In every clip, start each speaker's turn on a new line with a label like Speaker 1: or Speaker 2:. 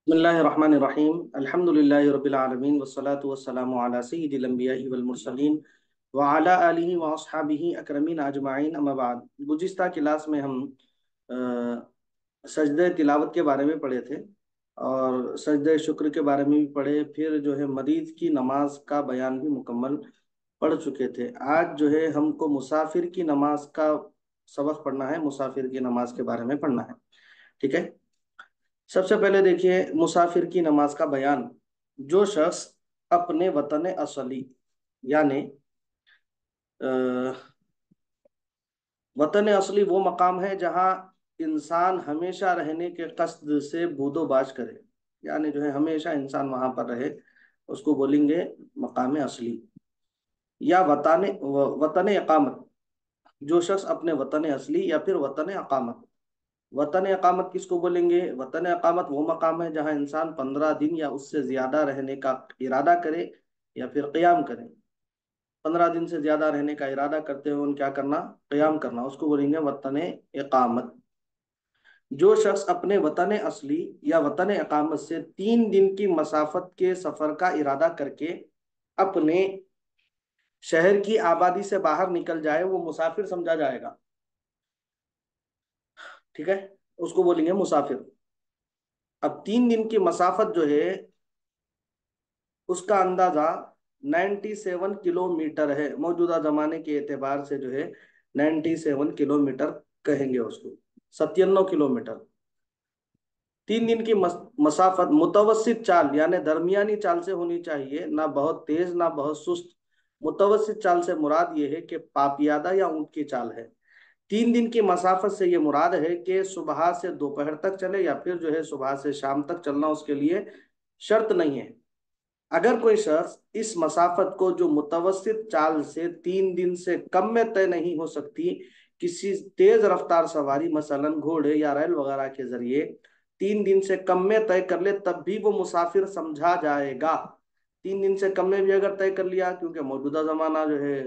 Speaker 1: बिस्मिल्लाहिर्रहमानिर्रहीम अल्हम्दुलिल्लाहि रब्बिल आलमीन वस्सलातु वस्सलामु अला सय्यिदिल अंबिया'i वल मुरसलीन व अला आलिहि व अस्हाबिहि अकरमीन अजमाइन अम्मा बाद। गुज़िश्ता क्लास में हम सजदे तिलावत के बारे में पढ़े थे और सजदे शुक्र के बारे में भी पढ़े। फिर जो है मरीज की नमाज का बयान भी मुकम्मल पढ़ चुके थे। आज जो है हमको मुसाफिर की नमाज का सबक पढ़ना है, मुसाफिर की नमाज के बारे में पढ़ना है। ठीक है। सबसे पहले देखिए मुसाफिर की नमाज का बयान। जो शख्स अपने वतन असली यानी वतन असली वो मकाम है जहां इंसान हमेशा रहने के कस्द से बूदोबाज करे, यानी जो है हमेशा इंसान वहां पर रहे, उसको बोलेंगे मकाम असली या वतन इकामत। जो शख्स अपने वतन असली या फिर वतन अकामत। वतन अकामत किसको बोलेंगे? वतन अकामत वो मकाम है जहां इंसान 15 दिन या उससे ज्यादा रहने का इरादा करे या फिर क़याम करे। 15 दिन से ज्यादा रहने का इरादा करते हुए क्या करना? क़याम करना, उसको बोलेंगे वतन इकामत। जो शख्स अपने वतन असली या वतन इकामत से 3 दिन की मसाफत के सफर का इरादा करके अपने शहर की आबादी से बाहर निकल जाए वो मुसाफिर समझा जाएगा। ठीक है, उसको बोलेंगे मुसाफिर। अब 3 दिन की मसाफत जो है उसका अंदाजा 97 किलोमीटर है। मौजूदा जमाने के एतबार से जो है 97 किलोमीटर कहेंगे उसको, 97 किलोमीटर। 3 दिन की मसाफत मुतवस्सित चाल यानी दरमियानी चाल से होनी चाहिए, ना बहुत तेज ना बहुत सुस्त। मुतवस्सित चाल से मुराद ये है कि पापियादा या ऊंट की चाल है। 3 दिन की मसाफत से ये मुराद है कि सुबह से दोपहर तक चले या फिर जो है सुबह से शाम तक चलना उसके लिए शर्त नहीं है। अगर कोई शख्स इस मसाफत को जो मुतवस्सित चाल से 3 दिन से कम में तय नहीं हो सकती, किसी तेज रफ्तार सवारी मसलन घोड़े या रेल वगैरह के जरिए 3 दिन से कम में तय कर ले, तब भी वो मुसाफिर समझा जाएगा। 3 दिन से कम में भी अगर तय कर लिया, क्योंकि मौजूदा जमाना जो है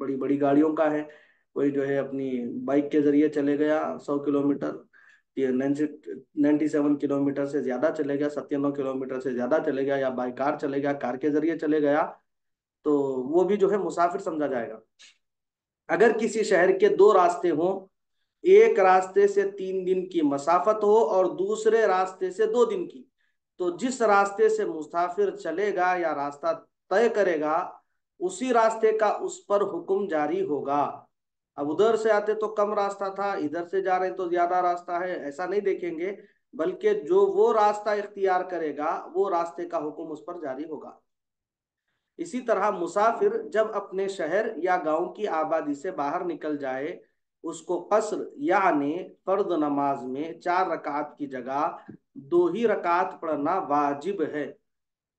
Speaker 1: बड़ी बड़ी गाड़ियों का है, कोई जो है अपनी बाइक के जरिए चले गया 100 किलोमीटर, ये 97 किलोमीटर से ज्यादा चले गया, 97 किलोमीटर से ज्यादा चले गया, या बाई कार चले गया, कार के जरिए चले गया, तो वो भी जो है मुसाफिर समझा जाएगा। अगर किसी शहर के दो रास्ते हों, एक रास्ते से 3 दिन की मसाफत हो और दूसरे रास्ते से 2 दिन की, तो जिस रास्ते से मुसाफिर चलेगा या रास्ता तय करेगा उसी रास्ते का उस पर हुक्म जारी होगा। अब उधर से आते तो कम रास्ता था, इधर से जा रहे तो ज्यादा रास्ता है, ऐसा नहीं देखेंगे, बल्कि जो वो रास्ता इख्तियार करेगा वो रास्ते का हुक्म उस पर जारी होगा। इसी तरह मुसाफिर जब अपने शहर या गांव की आबादी से बाहर निकल जाए, उसको कसर यानी फर्द नमाज में 4 रकात की जगह 2 ही रकात पढ़ना वाजिब है।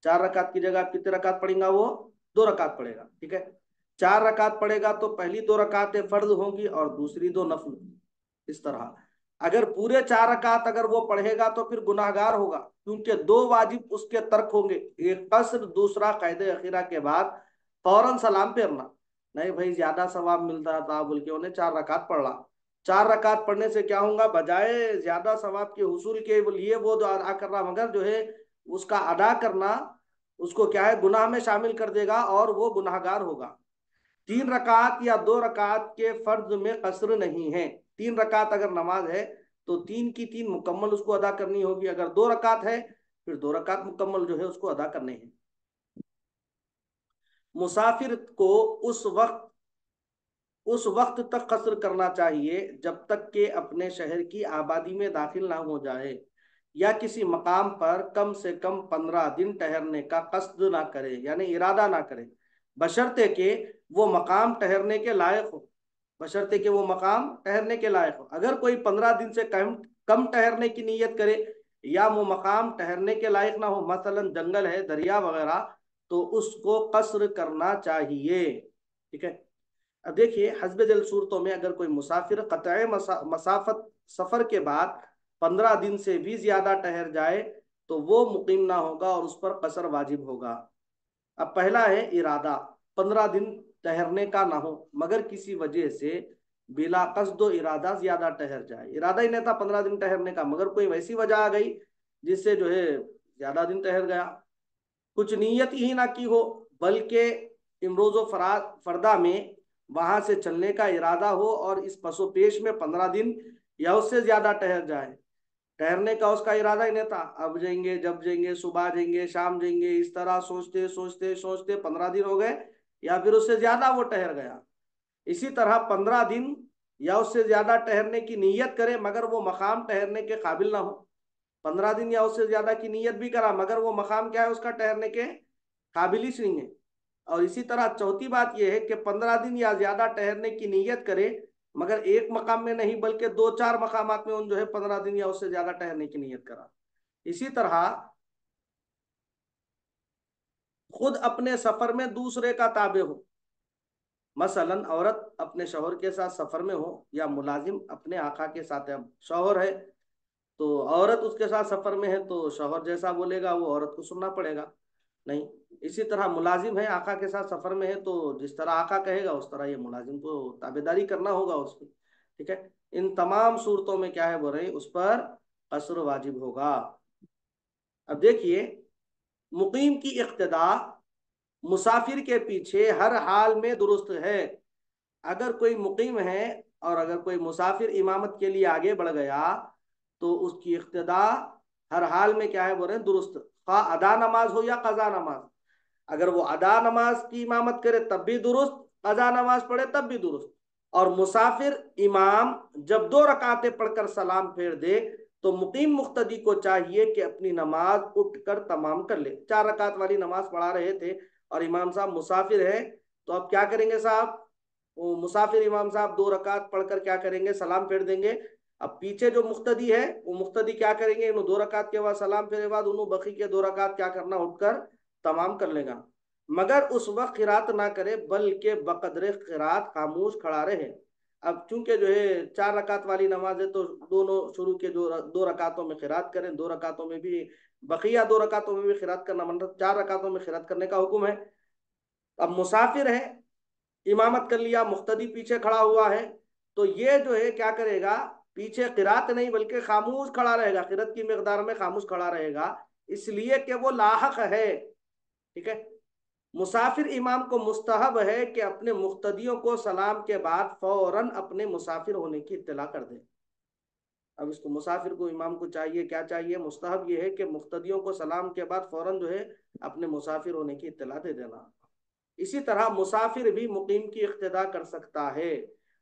Speaker 1: 4 रकात की जगह आप कितने रकात पढ़ेगा? वो 2 रकात पढ़ेगा। ठीक है, 4 रकात पढ़ेगा तो पहली 2 रकातें फर्ज होंगी और दूसरी 2 नफल। इस तरह अगर पूरे 4 रकात अगर वो पढ़ेगा तो फिर गुनाहगार होगा, क्योंकि 2 वाजिब उसके तर्क होंगे, एक कसर, दूसरा कैदे अखीरा के बाद फौरन सलाम फेरना। नहीं भाई ज्यादा सवाब मिलता था बोल के उन्हें 4 रकात पढ़ रहा। 4 रकात पढ़ने से क्या होगा? बजाय ज्यादा सवाब के हुसूल के लिए वो तो अदा कर रहा, मगर जो है उसका अदा करना उसको क्या है, गुनाह में शामिल कर देगा और वो गुनाहगार होगा। 3 रकात या 2 रकात के फर्ज में कसर नहीं है। 3 रकात अगर नमाज है तो 3 की 3 मुकम्मल उसको अदा करनी होगी। अगर 2 रकात है फिर 2 रकात मुकम्मल जो है उसको अदा करने हैं। मुसाफिर को उस वक्त तक कसर करना चाहिए जब तक कि अपने शहर की आबादी में दाखिल ना हो जाए या किसी मकाम पर कम से कम 15 दिन ठहरने का कस्द ना करे, यानी इरादा ना करे, बशर्ते कि वो मकाम ठहरने के लायक हो। बशर्ते कि वो मकाम ठहरने के लायक हो। अगर कोई 15 दिन से कम कम ठहरने की नीयत करे या वो मकाम ठहरने के लायक ना हो, मसलन जंगल है, दरिया वगैरह, तो उसको कसर करना चाहिए। ठीक है। अब देखिए हस्ब दिल सूरतों में अगर कोई मुसाफिर कतई मसाफत सफर के बाद 15 दिन से भी ज्यादा ठहर जाए तो वो मुकीम ना होगा और उस पर कसर वाजिब होगा। अब पहला है इरादा, 15 दिन ठहरने का ना हो मगर किसी वजह से बिला कसदो इरादा ज्यादा ठहर जाए। इरादा ही नहीं था 15 दिन ठहरने का, मगर कोई वैसी वजह आ गई जिससे जो है ज्यादा दिन ठहर गया। कुछ नीयत ही ना की हो, बल्कि इमरोज फरदा में वहां से चलने का इरादा हो और इस पसोपेश में 15 दिन या उससे ज्यादा ठहर जाए। ठहरने का उसका इरादा ही नहीं था, अब जाएंगे जब जाएंगे, सुबह जाएंगे शाम जाएंगे, इस तरह सोचते सोचते सोचते 15 दिन हो गए या फिर उससे ज्यादा वो ठहर गया। इसी तरह 15 दिन या उससे ज्यादा ठहरने की नीयत करे मगर वो मकाम ठहरने के काबिल ना हो। 15 दिन या उससे ज्यादा की नीयत भी करा मगर वो मकाम क्या है, उसका ठहरने के काबिल ही नहीं है। और इसी तरह चौथी बात यह है कि 15 दिन या ज्यादा ठहरने की नीयत करे मगर एक मकाम में नहीं बल्कि दो चार मकामात में उन जो है 15 दिन या उससे ज्यादा ठहरने की नीयत करा। इसी तरह खुद अपने सफर में दूसरे का ताबे हो, मसलन औरत अपने शौहर के साथ सफर में हो या मुलाजिम अपने आका के साथ है। शौहर है तो औरत उसके साथ सफर में है तो शौहर जैसा बोलेगा वो औरत को सुनना पड़ेगा, नहीं। इसी तरह मुलाजिम है आका के साथ सफर में है तो जिस तरह आका कहेगा उस तरह ये मुलाजिम को ताबेदारी करना होगा उसकी। ठीक है, इन तमाम सूरतों में क्या है बोल रहे उस पर कसर वाजिब होगा। अब देखिए, मुकीम की इक्तदा मुसाफिर के पीछे हर हाल में दुरुस्त है। अगर कोई मुकीम है और अगर कोई मुसाफिर इमामत के लिए आगे बढ़ गया तो उसकी इक्तदा हर हाल में क्या है बोल रहे हैं दुरुस्त, खा अदा नमाज हो या कजा नमाज। अगर वो अदा नमाज की इमामत करे तब भी दुरुस्त, कजा नमाज पढ़े तब भी दुरुस्त। और मुसाफिर इमाम जब 2 रकातें पढ़कर सलाम फेर दे तो मुकीम मुक्तदी को चाहिए कि अपनी नमाज उठकर तमाम कर ले। 4 रकात वाली नमाज पढ़ा रहे थे और इमाम साहब मुसाफिर है तो अब क्या करेंगे साहब, वो मुसाफिर इमाम साहब 2 रकात पढ़कर क्या करेंगे, सलाम फेर देंगे। अब पीछे जो मुक्तदी है वो मुक्तदी क्या करेंगे, इन 2 रकात के बाद सलाम फेरे बाद उन्होंने बकी के 2 रकात क्या करना, उठकर तमाम कर लेगा। मगर उस वक्त किरात ना करे बल्कि बकदरे किरात खामोश खड़ा रहे। अब चूंकि जो है 4 रकात वाली नमाज है तो दोनों शुरू के 2 रकातों में किरात करें, 2 रकातों में भी, बकिया 2 रकातों में भी किरात करना, मतलब 4 रकातों में किरात करने का हुक्म है। अब मुसाफिर है, इमामत कर लिया, मुख्तदी पीछे खड़ा हुआ है तो ये जो है क्या करेगा, पीछे किरात नहीं बल्कि खामोश खड़ा रहेगा, किरत की मकदार में खामोश खड़ा रहेगा, इसलिए कि वो लाहक है। ठीक है, मुसाफिर इमाम को मुस्तहब है कि अपने मुख्तदियों को सलाम के बाद फौरन अपने मुसाफिर होने की इत्तला कर दे। अब इसको मुसाफिर को इमाम को चाहिए क्या चाहिए, मुस्तहब ये है कि मुख्तदियों को सलाम के बाद फौरन जो है अपने मुसाफिर होने की इत्तला दे देना। इसी तरह मुसाफिर भी मुकीम की इक्तदा कर सकता है।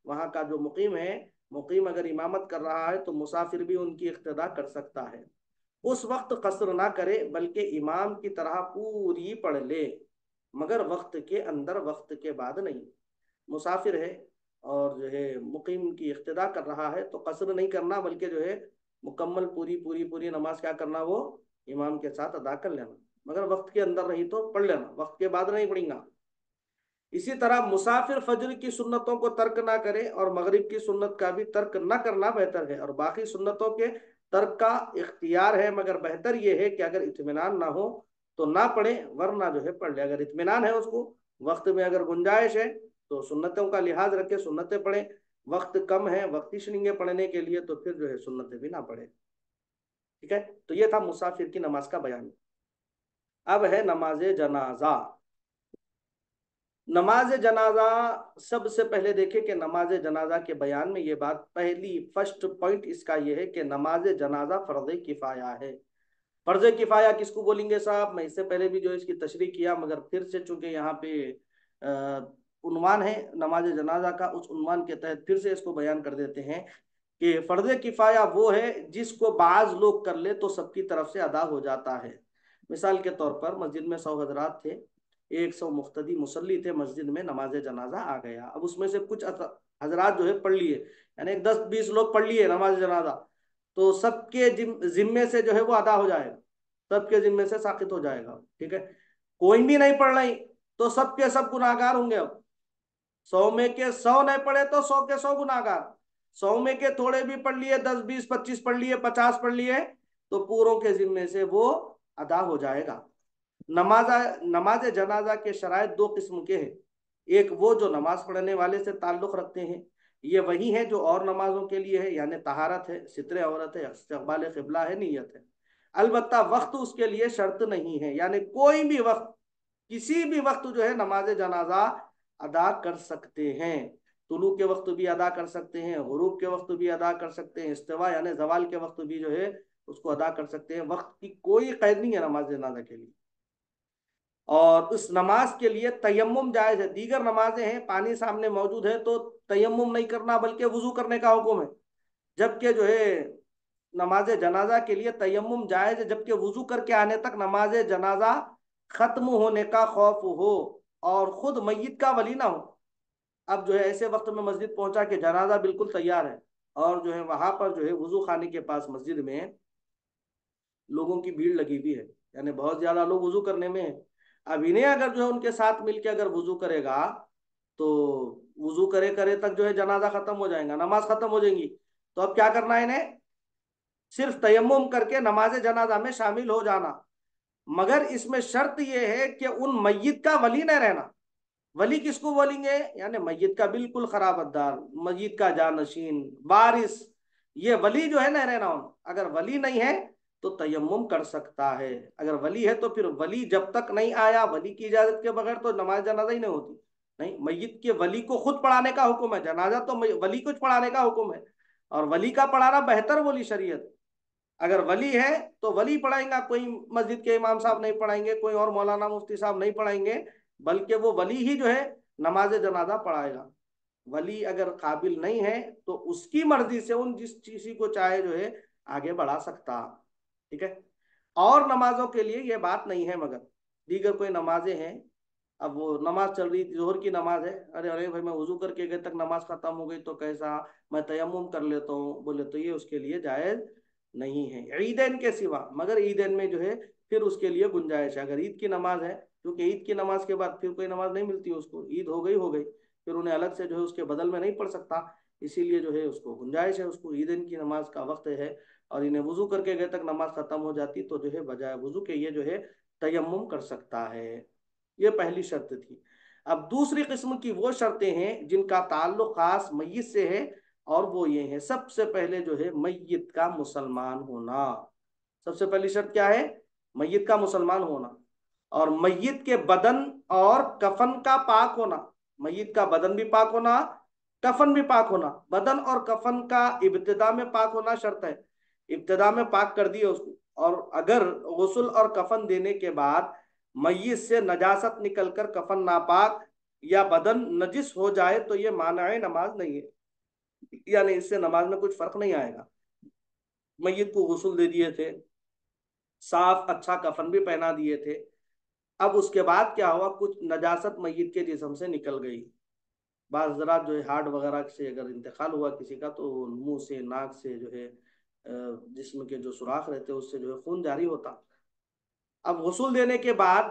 Speaker 1: वहां का जो मुकीम है, मुकीम अगर इमामत कर रहा है तो मुसाफिर भी उनकी इक्तदा कर सकता है। उस वक्त कसर ना करे बल्कि इमाम की तरह पूरी पढ़ ले, मगर वक्त के अंदर वक्त के बाद नहीं। मुसाफिर है और जो है मुकीम की इक्तदा कर रहा है तो कसर नहीं करना बल्कि जो है मुकम्मल पूरी पूरी पूरी नमाज क्या करना, वो इमाम के साथ अदा कर लेना, मगर वक्त के अंदर नहीं तो पढ़ लेना, वक्त के बाद नहीं पढ़ेगा। इसी तरह मुसाफिर फजर की सुन्नतों को तर्क ना करे और मगरिब की सुन्नत का भी तर्क ना करना बेहतर है, और बाकी सुन्नतों के तर्क का इख्तियार है, मगर बेहतर यह है कि अगर इत्मीनान ना हो तो ना पढ़े, वरना जो है पढ़ ले। अगर इत्मीनान है उसको, वक्त में अगर गुंजाइश है तो सुन्नतों का लिहाज रखे, सुन्नतें पढ़े। वक्त कम है, वक्तिश नहीं है पढ़ने के लिए तो फिर जो है सुन्नतें भी ना पढ़े। ठीक है, तो ये था मुसाफिर की नमाज का बयान। अब है नमाज जनाजा। नमाज जनाजा, सबसे पहले देखें कि नमाज जनाजा के बयान में ये बात, पहली फर्स्ट पॉइंट इसका ये है कि नमाज जनाजा फर्ज किफाया है। फर्ज किफाया किसको बोलेंगे साहब, मैं इससे पहले भी जो इसकी तशरीह किया मगर फिर से चूंकि यहाँ पे उन्वान है नमाज जनाजा का, उस उन्वान के तहत फिर से इसको बयान कर देते हैं कि फर्ज किफाया वो है जिसको बाज लोग कर ले तो सबकी तरफ से अदा हो जाता है। मिसाल के तौर पर मस्जिद में 100 हजरात थे, 100 मुख्तदी मुसल्ली थे मस्जिद में, नमाज जनाजा आ गया। अब उसमें से कुछ हजरात जो है पढ़ लिए, यानी 10-20 लोग पढ़ लिए नमाज जनाजा, तो सबके जिम्मे से जो है वो अदा हो जाएगा, सबके जिम्मे से साकित हो जाएगा। ठीक है, कोई भी नहीं पढ़ रही तो सबके सब गुनाहगार होंगे। अब 100 में के 100 नहीं पढ़े तो 100 के 100 गुनाहगार, 100 में के थोड़े भी पढ़ लिए, 10-20-25 पढ़ लिए, 50 पढ़ लिए, तो पूरों के जिम्मे से वो अदा हो जाएगा। नमाजा नमाज जनाजा के शराइत 2 किस्म के हैं। एक वो जो नमाज पढ़ने वाले से ताल्लुक रखते हैं, ये वही है जो और नमाजों के लिए है, यानी तहारत है, सितरे औरत है, इस्तकबाल क़िबला है, नीयत है। अलबत्ता वक्त उसके लिए शर्त नहीं है, यानी कोई भी वक्त, किसी भी वक्त जो है नमाज जनाजा अदा कर सकते हैं। तुलू के वक्त भी अदा कर सकते हैं, गुरूब के वक्त भी अदा कर सकते हैं, इस्तिवा यानी जवाल के वक्त भी जो है उसको अदा कर सकते हैं। वक्त की कोई कैद नहीं है नमाज जनाजा के लिए। और उस नमाज के लिए तयम्मुम जायज है। दीगर नमाजें हैं, पानी सामने मौजूद है तो तयम्मुम नहीं करना बल्कि वजू करने का हुक्म है। जबकि जो है नमाज जनाजा के लिए तयम्मुम जायज है, जबकि वजू करके आने तक नमाज जनाजा खत्म होने का खौफ हो और खुद मय्यत का वली ना हो। अब जो है ऐसे वक्त में मस्जिद पहुंचा के जनाजा बिल्कुल तैयार है और जो है वहां पर जो है वजू खाने के पास मस्जिद में लोगों की भीड़ लगी हुई है, यानी बहुत ज्यादा लोग वजू करने में है। अब इन्हें अगर जो है उनके साथ मिलके अगर वजू करेगा तो वजू करे करे तक जो है जनाजा खत्म हो जाएगा, नमाज खत्म हो जाएंगी। तो अब क्या करना है इन्हें? सिर्फ तयम्मुम करके नमाज जनाजा में शामिल हो जाना। मगर इसमें शर्त यह है कि उन मय्यत का वली न रहना। वली किसको बोलेंगे? यानी मय्यत का बिल्कुल खराबतदार, मय्यत का जानशीन, वारिस, ये वली जो है न रहना उन। अगर वली नहीं है तो तयम्मुम कर सकता है। अगर वली है तो फिर वली जब तक नहीं आया, वली की इजाजत के बगैर तो नमाज जनाजा ही नहीं होती। नहीं, मय्यत के वली को खुद पढ़ाने का हुक्म है, जनाजा तो वली को पढ़ाने का हुक्म है। और वली का पढ़ाना बेहतर बोली शरीयत। अगर वली है तो वली पढ़ाएंगा, कोई मस्जिद के इमाम साहब नहीं पढ़ाएंगे, कोई और मौलाना मुफ्ती साहब नहीं पढ़ाएंगे, बल्कि वो वली ही जो है नमाज जनाजा पढ़ाएगा। वली अगर काबिल नहीं है तो उसकी मर्जी से उन जिस किसी को चाहे जो है आगे बढ़ा सकता। ठीक है। और नमाजों के लिए ये बात नहीं है, मगर दीगर कोई नमाजें हैं। अब वो नमाज चल रही थी, जोहर की नमाज है, अरे अरे भाई मैं वजू करके गए तक नमाज खत्म हो गई तो कैसा, मैं तयम्मुम कर लेता हूँ, बोले तो ये उसके लिए जायज नहीं है ईदैन के सिवा। मगर ईदैन में जो है फिर उसके लिए गुंजाइश है। अगर ईद की नमाज है, क्योंकि ईद की नमाज के बाद फिर कोई नमाज नहीं मिलती उसको, ईद हो गई हो गई, फिर उन्हें अलग से जो है उसके बदल में नहीं पढ़ सकता। इसीलिए जो है उसको गुंजाइश है, उसको ईदैन की नमाज का वक्त है और इन्हें वजू करके गए तक नमाज खत्म हो जाती तो जो है बजाय वजू के ये जो है तयम्मुम कर सकता है। ये पहली शर्त थी। अब दूसरी किस्म की वो शर्तें हैं जिनका ताल्लुक खास मय्यत से है, और वो ये है, सबसे पहले जो है मय्यत का मुसलमान होना। सबसे पहली शर्त क्या है? मय्यत का मुसलमान होना और मय्यत के बदन और कफन का पाक होना। मय्यत का बदन भी पाक होना, कफन भी पाक होना। बदन और कफन का इब्तिदा में पाक होना शर्त है, इब्तिदा में पाक कर दिया उसको। और अगर गुस्ल और कफन देने के बाद मय्यत से नजासत निकलकर कफन नापाक या बदन नजिस हो जाए तो ये मानए नमाज नहीं है, यानी इससे नमाज में कुछ फर्क नहीं आएगा। मय्यत को गुस्ल दे दिए थे, साफ अच्छा कफन भी पहना दिए थे, अब उसके बाद क्या हुआ, कुछ नजासत मय्यत के जिस्म से निकल गई। बाज हजरात जो है हार्ट वगैरह से अगर इंतकाल हुआ किसी का तो मुंह से नाक से जो है जिस्म के जो सुराख रहते हैं उससे जो है खून जारी होता। अब गुस्ल देने के बाद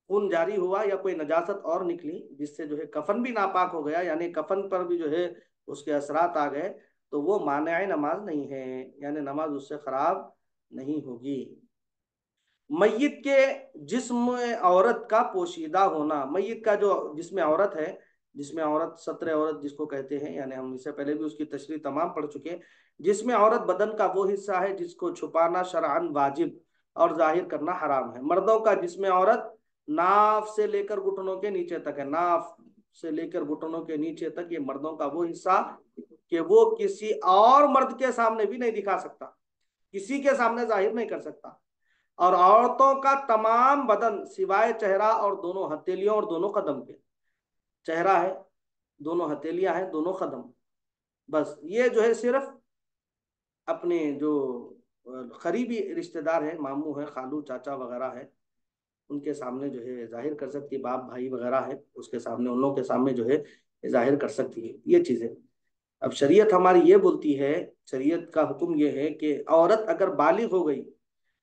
Speaker 1: खून जारी हुआ या कोई नजासत और निकली जिससे जो है कफन भी नापाक हो गया, यानी कफन पर भी जो है उसके असरात आ गए, तो वो माने नमाज नहीं है, यानी नमाज उससे खराब नहीं होगी। मय्यत के जिस्म औरत का पोशीदा होना। मय्यत का जो जिस्म औरत है, जिसमें औरत सत्र औरत जिसको कहते हैं, यानी हम इससे पहले भी उसकी तशरीह तमाम पढ़ चुके हैं। जिसमें औरत बदन का वो हिस्सा है जिसको छुपाना शरअन वाजिब और जाहिर करना हराम है। मर्दों का जिस्म औरत नाफ से लेकर घुटनों के नीचे तक है, नाफ से लेकर घुटनों के नीचे तक ये मर्दों का वो हिस्सा कि वो किसी और मर्द के सामने भी नहीं दिखा सकता, किसी के सामने जाहिर नहीं कर सकता। और औरतों का तमाम बदन सिवाय चेहरा और दोनों हथेलियों और दोनों कदम के, चेहरा है, दोनों हथेलियां हैं, दोनों कदम, बस ये जो है सिर्फ अपने जो करीबी रिश्तेदार है, मामू है, खालू चाचा वगैरह है, उनके सामने जो है जाहिर कर सकती है, बाप भाई वगैरह है उसके सामने, उन लोगों के सामने जो है जाहिर कर सकती है ये चीजें। अब शरीयत हमारी ये बोलती है, शरीयत का हुक्म ये है कि औरत अगर बालिग हो गई,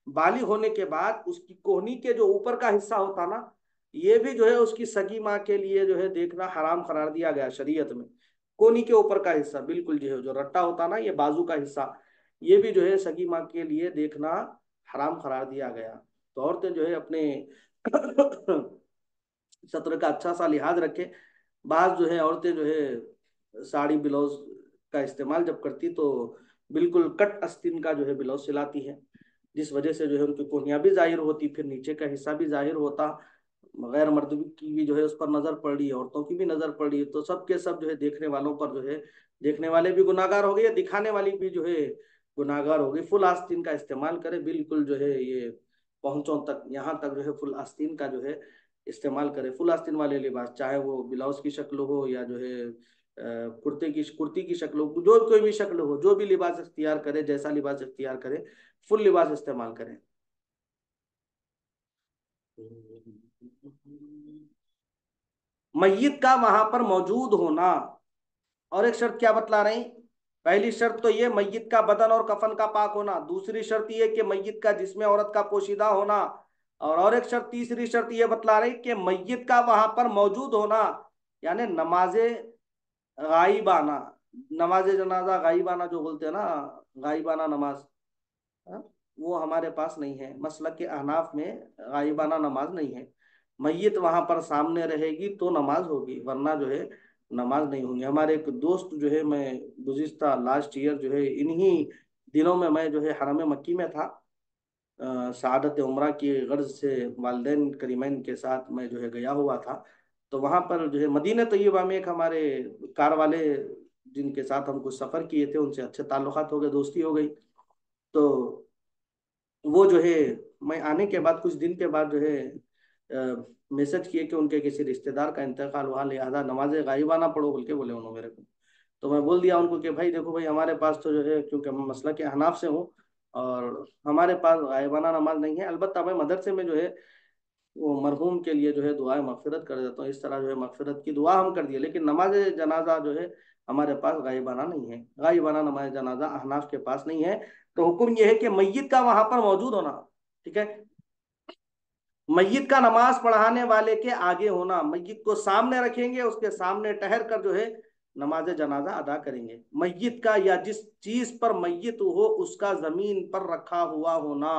Speaker 1: बालिग होने के बाद उसकी कोहनी के जो ऊपर का हिस्सा होता ना, ये भी जो है उसकी सगी माँ के लिए जो है देखना हराम करार दिया गया शरीयत में। कोहनी के ऊपर का हिस्सा बिल्कुल जो है, जो रट्टा होता ना, ये बाजू का हिस्सा, ये भी जो है सगी माँ के लिए देखना हराम करार दिया गया। तो औरतें जो है अपने सत्र का अच्छा सा लिहाज रखे। बाज जो है औरतें जो है साड़ी ब्लाउज का इस्तेमाल जब करती तो बिल्कुल कट अस्तीन का जो है ब्लाउज सिलाती है। जिस वजह से जो है उनकी कोहनियाँ भी जाहिर होती, फिर नीचे का हिस्सा भी जाहिर होता। गैर मर्द की भी जो है उस पर नजर पड़ रही है, औरतों की भी नजर पड़ रही है, तो सब के सब जो है देखने वालों पर जो है, देखने वाले भी गुनाहगार हो गए, दिखाने वाली भी जो है गुनाहगार हो गई। फुल आस्तीन का इस्तेमाल करें, बिल्कुल जो है ये पहुंचों तक, यहाँ तक जो है फुल आस्तीन का जो है इस्तेमाल करें। फुल आस्तीन वाले लिबास, चाहे वो ब्लाउज की शक्ल हो या जो है कुर्ती की शक्ल हो, जो कोई भी शक्ल हो, जो भी लिबास इख्तियार करे, जैसा लिबास इख्तियार करे, फुल लिबास इस्तेमाल करें। मैयत का वहां पर मौजूद होना। और एक शर्त क्या बतला रही? पहली शर्त तो ये मैयत का बदन और कफन का पाक होना, दूसरी शर्त ये कि मैयत का जिस्म औरत का पोशीदा होना, और एक शर्त, तीसरी शर्त ये बतला रही कि मैयत का वहां पर मौजूद होना, यानी नमाजे गाइबाना, नमाज जनाजा गाइबाना जो बोलते हैं ना, गाइबाना नमाज, हाँ, वो हमारे पास नहीं है। मसलक के अहनाफ में गाइबाना नमाज नहीं है। मैयत वहां पर सामने रहेगी तो नमाज होगी, वरना जो है नमाज नहीं होगी। हमारे एक दोस्त जो है, मैं गुज़िश्ता लास्ट ईयर जो है इन्हीं दिनों में मैं जो है हरम मक्की में था, शहादत उम्रा की गर्ज से वालिदैन करीमैन के साथ मैं जो है गया हुआ था। तो वहां पर जो है मदीने तैयबा में एक हमारे कार वाले जिनके साथ हम कुछ सफ़र किए थे, उनसे अच्छे ताल्लुकात हो गए, दोस्ती हो गई। तो वो जो है, मैं आने के बाद कुछ दिन के बाद जो है मैसेज किए कि उनके किसी रिश्तेदार का इंतकाल हुआ, लिहाजा नमाज गाइबाना पढ़ो बोल के बोले उन्होंने मेरे को। तो मैं बोल दिया उनको कि भाई देखो भाई, हमारे पास तो जो है, क्योंकि मैं मसला के अहनाफ से हूँ और हमारे पास गाइबाना नमाज नहीं है, अलबत्ता मैं मदरसे में जो है वो मरहूम के लिए जो है दुआएं मगफिरत कर देता हूँ, इस तरह जो है मगफिरत की दुआ हम कर दिए, लेकिन नमाज जनाजा जो है हमारे पास गाइबाना नहीं है। गाइबाना नमाज जनाजा अहनाफ के पास नहीं है। तो हुक्म यह है कि मैयत का वहां पर मौजूद होना, ठीक है। मैयत का नमाज पढ़ाने वाले के आगे होना, मैयत को सामने रखेंगे, उसके सामने ठहर कर जो है नमाज जनाजा अदा करेंगे। मैयत का या जिस चीज पर मैयत हो उसका जमीन पर रखा हुआ होना,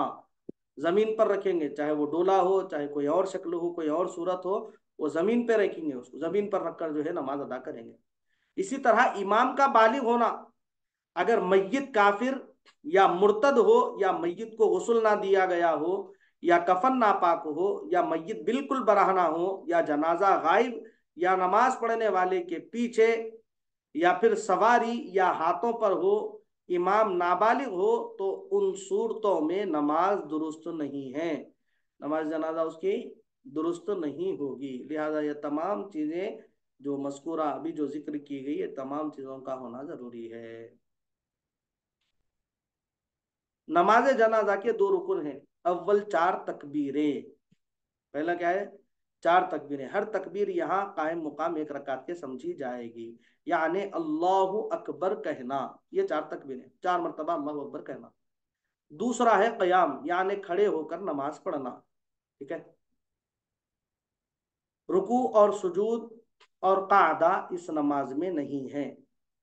Speaker 1: जमीन पर रखेंगे, चाहे वो डोला हो, चाहे कोई और शक्ल हो, कोई और सूरत हो, वो जमीन पे रखेंगे, उसको जमीन पर रखकर जो है नमाज अदा करेंगे। इसी तरह इमाम का बालिग होना, अगर मैयत काफिर या मुर्तद हो, या मैयत को गुस्ल ना दिया गया हो, या कफन नापाक हो, या मैयत बिल्कुल बराहना हो, या जनाजा गायब, या नमाज पढ़ने वाले के पीछे, या फिर सवारी या हाथों पर हो, इमाम नाबालिग हो, तो उन सूरतों में नमाज दुरुस्त नहीं है, नमाज जनाजा उसकी दुरुस्त नहीं होगी। लिहाजा ये तमाम चीजें जो मस्कूरा अभी जो जिक्र की गई, ये तमाम चीजों का होना जरूरी है। नमाज जनाजा के दो रुकन हैं। अव्वल चार तकबीरें, पहला क्या है? चार तकबीरें। हर तकबीर यहाँ कायम मुकाम एक रकात के समझी जाएगी, यानी अल्लाह अकबर कहना। ये चार तकबीरें, चार मरतबा अल्लाह अकबर कहना। दूसरा है कयाम, यानी खड़े होकर नमाज पढ़ना, ठीक है। रुकू और सुजूद और कादा इस नमाज में नहीं है।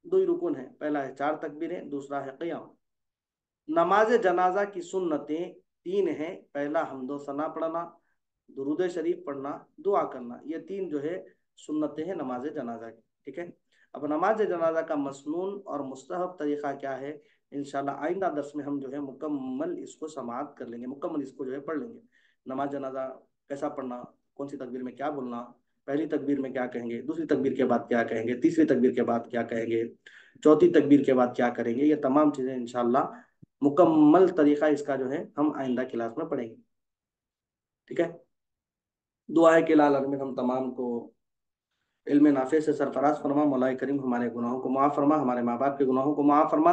Speaker 1: दो ही रुकन है, पहला है चार तकबीरें, दूसरा है कयाम। नमाज जनाजा की सुन्नतें तीन हैं। पहला हम्दो सना पढ़ना, दुरूद शरीफ पढ़ना, दुआ करना, ये तीन जो है सुन्नतें हैं नमाज जनाजा की, ठीक है। अब नमाज जनाजा का मसनून और मुस्तहब तरीका क्या है, इंशाल्लाह आइंदा दर्स में हम जो है मुकम्मल इसको समाअत कर लेंगे, मुकम्मल इसको जो है पढ़ लेंगे। नमाज जनाजा कैसा पढ़ना, कौन सी तकबीर में क्या बोलना, पहली तकबीर में क्या कहेंगे, दूसरी तकबीर के बाद क्या कहेंगे, तीसरी तकबीर के बाद क्या कहेंगे, चौथी तकबीर के बाद क्या करेंगे, ये तमाम चीज़ें इंशाल्लाह मुकम्मल तरीका इसका जो है हम आइंदा क्लास में पढ़ेंगे, ठीक है। दुआ है कि लाल आलमीन हम तमाम को इल्म नाफे से सरफराज फरमा, मौला करीम हमारे गुनाहों को माफ़ फरमा, हमारे माँ बाप के गुनाहों को माफ़ फरमा,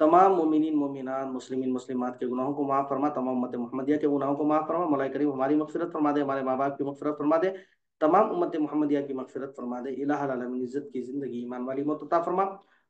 Speaker 1: तमाम मोमिनीन मोमिनात मुस्लिमीन मुस्लिमात के गुनाहों को माफ़ फरमा, तमाम उम्मत मोहम्मदिया के गुनाहों को माफ़ फरमा, मौला करीम हमारी मगफिरत फरमा दे, हमारे माँ बाप की मगफिरत फरमा दे, तमाम उम्मत मोहम्मदिया की मगफिरत फरमा दे। इलाहुल आलमीन इज्जत की ज़िंदगी ईमान वाली मौत अता फरमा,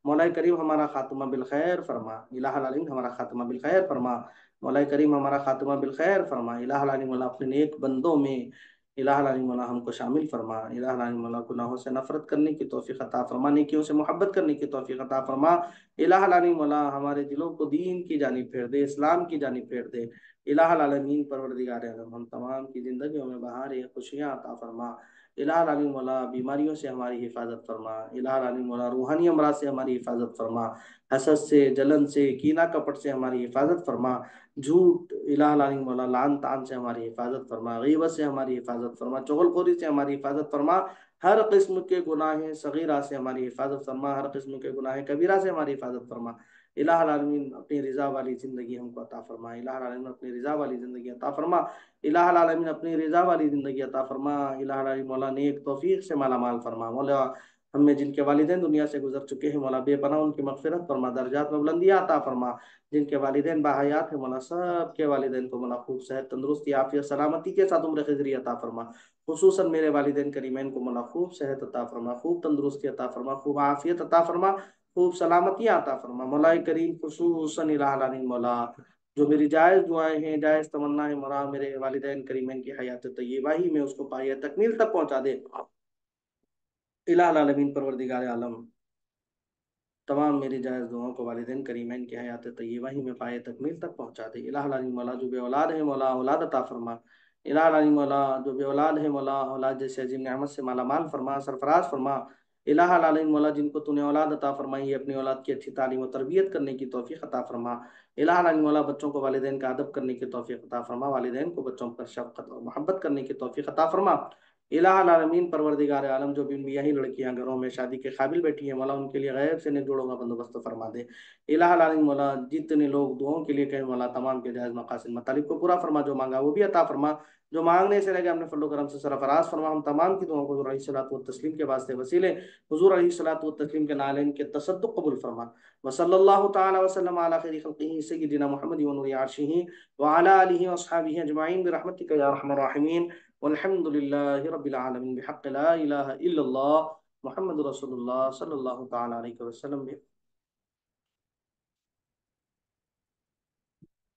Speaker 1: मौला करीम हमारा खात्मा बिल खैर फरमा, इलाहुल आलमीन हमारा खात्मा बिल खैर फरमा, मौला करीम हमारा खात्मा बिल खैर फरमा, इलाहुल आलमीन अपने नेक बंदों में इलाहुल आलमीन हमको शामिल फरमा, इलाहुल आलमीन गुनाहों से नफरत करने की तौफीक अता फरमा, नेकियों से मोहब्बत करने की तौफीक अता फरमा, इलाहुल आलमीन मौला हमारे दिलों को दीन की जानिब फेर दे, इस्लाम की जानिब फेर दे। इलाहुल आलमीन परवरदिगार आलम हम तमाम की जिंदगियों में बहार खुशियाँ अता फरमा। इलाहा अली मौला बीमारियों से हमारी हिफाजत फरमा। इलाहा अली मौला रूहानी अमराज से हमारी हिफाजत फरमा। हसद से, जलन से, कीना कपट से हमारी हिफाजत फरमा। झूठ, इलाहा अली मौला लान तान से हमारी हिफाजत फरमा। गीबत से हमारी हिफाजत फरमा। चुगलखोरी से हमारी हिफाजत फरमा। हर किस्म के गुनाह सगीरा से हमारी हिफाजत फरमा। हर किस्म के गुनाह कबीरा से हमारी हिफाजत फरमा। इलाहा आलमीन अपनी रिजा वाली जिंदगी हमको अता फरमा। इलाहा आलमीन अपनी रिजा वाली जिंदगी अता फरमा। इलाहा आलमीन अपनी रिजा वाली जिंदगी अता फरमा। इलाहा आलमीन मौला नेक तौफीक से माला माल फरमा। मौला हमें जिनके वालिदैन दुनिया से गुजर चुके हैं मौला बेपनाह उनकी मगफिरत फरमा, दर्जात में बुलंदियाँ अता फरमा। जिनके वालिदैन बाहयात हैं मौला सब के वालिदैन को मौला खूब सेहत तंदुरुस्ती आफियत सलामती के साथ उम्र खिजरी अता फरमा। खुसूसन मेरे वालिदैन करीमैन को मौला खूब सेहत अता फरमा, खूब तंदुरुस्ती अता फरमा, खूब आफियत अता फरमा, खूब सलामतियाँ अता फरमा। मौला करीम खुसूसन इलाहा अली मौला जो मेरी जायज़ दुआएं हैं, जायज़ तमन्ना है मौला, मेरे वालिदैन करीमैन की हयात तय्यबा ही में उसको पाए तकमील तक पहुंचा दे। इलाहा आलमीन परवरदिगार आलम तमाम मेरी जायज़ दुआओं को वालिदैन करीमैन की हयात तय्यबा ही में पाए तकमील तक पहुंचा दे। इलाहा अली मौला जो बे औलाद है मौला औलाद अता फरमा। इलाहा अली मौला जो बे औलाद है मौला औलाद जैसे अजीम नेमत से माला माल फरमा, सरफराज फरमा। इलाहा अली मौला जिनको तूने औलाद अता फरमाई है अपनी औलाद की अच्छी तालीम और तरबियत करने की तौफीक अता फरमा। इलाहा अली मौला बच्चों को वालिदैन का अदब करने की तौफीक अता फरमा, वालिदैन को बच्चों पर शफ़क़त और मोहब्बत करने की तौफीक अता फरमा। इलाहा आलमीन परवरदिगार आलम जो बिन बियाही लड़कियां घरों में शादी के काबिल बैठी हैं मौला उनके लिए गैब से ने जोड़ों का बंदोबस्त फरमा दे। इलाहा आलमीन मौला जितने लोग दुआओं के लिए कहे मौला तमाम के जायज़ मकासद मतालिब को पूरा फरमा, जो मांगा वो भी अता फरमा, जो मांगने से लगे अपने फजल करम से सरफराज फरमा। हम तमाम की दुआओं को हुज़ूर अलैहिस्सलातु वस्सलाम के वास्ते वसीले हुज़ूर अलैहिस्सलातु वस्सलाम के नालैन के तसद्दुक़ कबूल फरमा। व सल्लल्लाहु तआला व सल्लम अला खैरि खल्क़िही सय्यिदिना मुहम्मद व नूरि अर्शिही व अला आलिहि व अस्हाबिही अजमईन बिरहमतिका या अरहमर राहिमीन। वल्हम्दुलिल्लाहि रब्बिल आलमीन बिहक़्क़ि ला इलाहा इल्लल्लाह मुहम्मदुर रसूलुल्लाह सल्लल्लाहु तआला अलैहि वसल्लम।